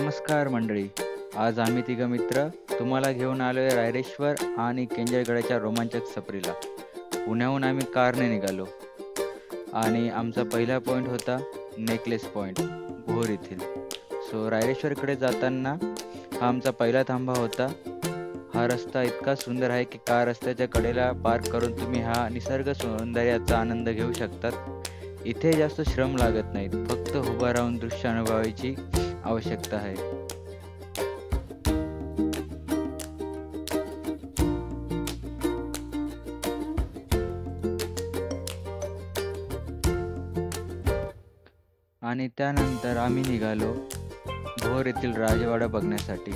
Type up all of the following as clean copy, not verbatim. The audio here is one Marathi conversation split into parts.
नमस्कार मंडळी. आज आम्ही तिघं मित्र तुम्हाला घेऊन आलोय रायरेश्वर आणि केंजळगडाच्या रोमांचक सफरीला. पुण्याहून आम्ही कारने निघालो आणि आमचा पहिला पॉईंट होता नेकलेस पॉईंट भोर येथील. रायरेश्वरकडे जाताना हा आमचा पहिला थांबा होता. हा रस्ता इतका सुंदर आहे की कार रस्त्याच्या कडेला पार्क करून तुम्ही हा निसर्ग सौंदर्याचा आनंद घेऊ शकतात. इथे जास्त श्रम लागत नाहीत, फक्त उभा राहून दृश्य अनुभवायची आवश्यकता आहे. आणि त्यानंतर आम्ही निघालो भोर येथील राजवाडा बघण्यासाठी.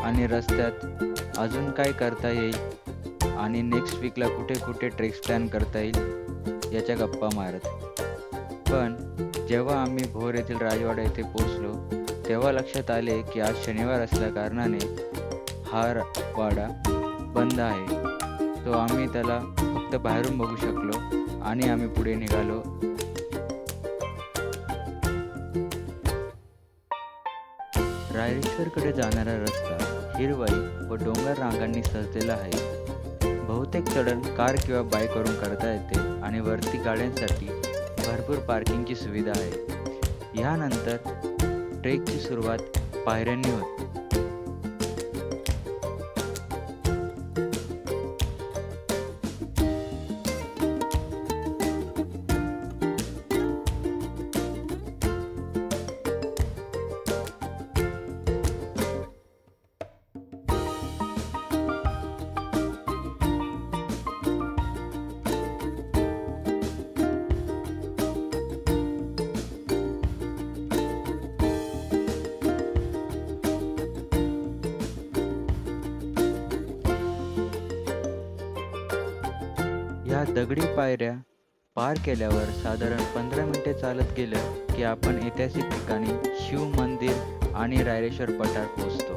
आणि रस्त्यात अजून काय करता येईल आणि नेक्स्ट वीकला कुठे कुठे ट्रेक्स प्लॅन करता येईल याच्या गप्पा मारत. पण जेव्हा आम्ही भोर येथील राजवाडा येथे पोहोचलो तेव्हा लक्षात आले की आज शनिवार असल्या कारणाने हा वाडा बंद आहे. आम्ही त्याला फक्त बाहेरून बघू शकलो आणि आम्ही पुढे निघालो. रायरेश्वरकडे जाणारा रस्ता हिरवाई व डोंगर रांगांनी सजलेला आहे. बहुतेक चढण कार किंवा बाईकवरून करता येते आणि वरती गाड्यांसाठी भरपूर पार्किंगची सुविधा आहे. यानंतर ट्रेकची सुरुवात पायऱ्यांनी होते. या दगडी पायऱ्या पार केल्यावर साधारण 15 मिनिटे चालत गेलं की आपण ऐतिहासिक ठिकाणी शिव मंदिर आणि रायरेश्वर पठार पोहोचतो.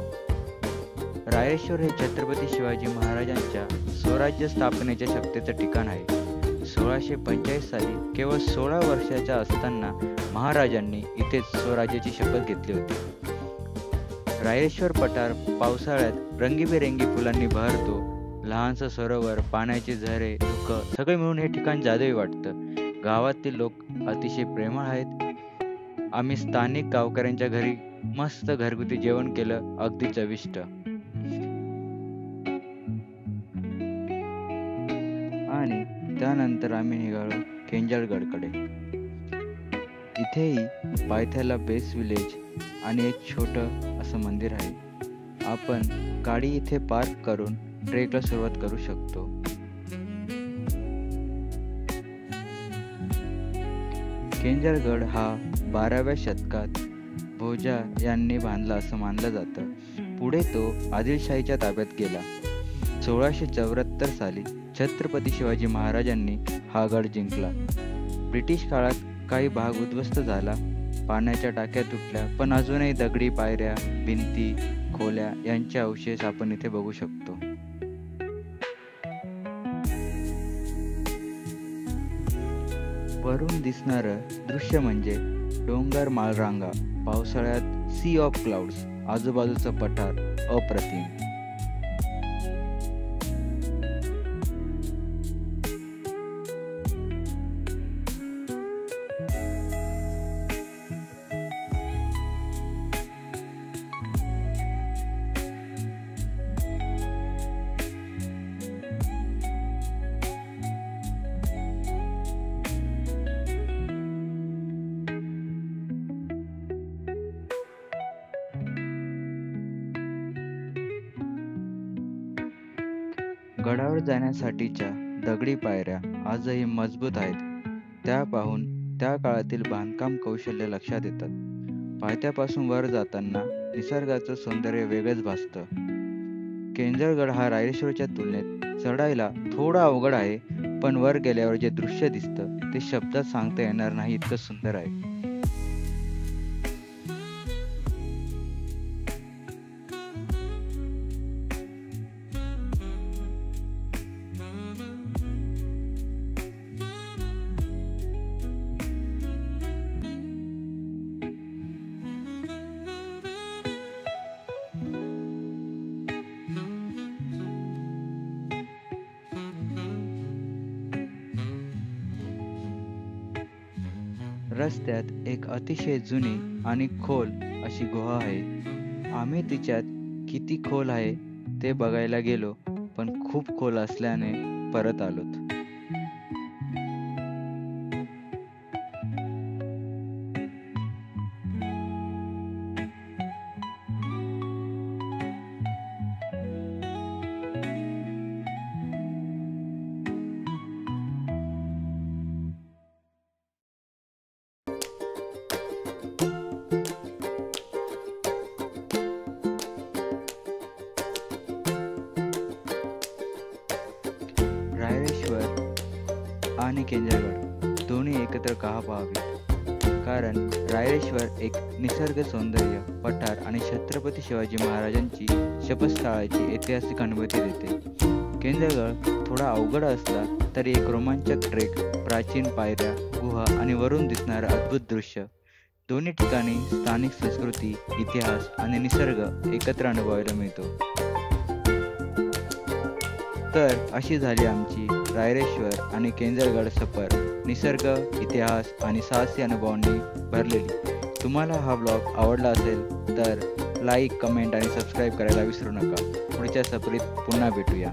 रायरेश्वर हे छत्रपती शिवाजी महाराजांच्या स्वराज्य स्थापनेच्या शक्तीचं ठिकाण आहे. 1645 साली केवळ 16 वर्षाच्या असताना महाराजांनी इथेच स्वराज्याची शपथ घेतली होती. रायरेश्वर पठार पावसाळ्यात रंगीबेरंगी फुलांनी बहरतो. लहानसं सरोवर, पाण्याचे झरे, धुकं सगळे मिळून हे ठिकाण जादुई वाटतं. गावातील लोक अतिशय प्रेमळ आहेत. आम्ही स्थानिक गावकऱ्यांच्या घरी मस्त घरगुती जेवण केलं, अगदी चविष्ट. आणि त्यानंतर आम्ही निघालो केंजळगडकडे. इथेही पायथ्याला बेस विलेज आणि एक छोटं असं मंदिर आहे. आपण गाडी इथे पार्क करून ट्रेकला सुरुवात करू शकतो. केंजळगड हा 12व्या शतकात भोजा यांनी बांधला असं मानलं जातं. पुढे तो आदिलशाहीच्या ताब्यात गेला. 1674 साली छत्रपती शिवाजी महाराजांनी हा गड जिंकला. ब्रिटिश काळात काही भाग उद्ध्वस्त झाला, पाण्याच्या टाक्या तुटल्या, पण अजूनही दगडी पायऱ्या, भिंती, खोल्या यांचे अवशेष आपण इथे बघू शकतो. वरून दिसणारं दृश्य म्हणजे डोंगर माळरांगा, पावसाळ्यात सी ऑफ क्लाउड्स, आजूबाजूचं पठार अप्रतिम. गडावर जाण्यासाठीच्या दगडी पायऱ्या आजही मजबूत आहेत. त्या पाहून त्या काळातील बांधकाम कौशल्य लक्षात येतात. पायथ्यापासून वर जाताना निसर्गाचं सौंदर्य वेगळंच भासतं. केंजळगड हा रायरेश्वरच्या तुलनेत चढायला थोडा अवघड आहे, पण वर गेल्यावर जे दृश्य दिसतं ते शब्दात सांगता येणार नाही, इतकं सुंदर आहे. रस्त्यात एक अतिशय जुनी आणि खोल अशी गुहा आहे. आम्ही तिच्यात किती खोल आहे ते बघायला गेलो, पण खूप खोल असल्याने परत आलोत. रायरेश्वर आणि केंजरगड दोन्ही एकत्र का पाहावे? कारण रायरेश्वर एक निसर्ग सौंदर्य पठार आणि छत्रपती शिवाजी महाराजांची शपथस्थळाची ऐतिहासिक अनुभूती देते. केंजरगड थोडा अवघड असला तरी एक रोमांचक ट्रेक, प्राचीन पायऱ्या, गुहा आणि वरून दिसणारं अद्भुत दृश्य, दोन्ही ठिकाणी स्थानिक संस्कृती, इतिहास आणि निसर्ग एकत्र अनुभवायला मिळतो. तर अशी झाली आमची रायरेश्वर आणि केंजरगड सफर निसर्ग, इतिहास आणि साहसी अनुभवांनी भरलेली. तुम्हाला हा ब्लॉग आवडला असेल तर लाईक, कमेंट आणि सबस्क्राईब करायला विसरू नका. पुढच्या सफरीत पुन्हा भेटूया.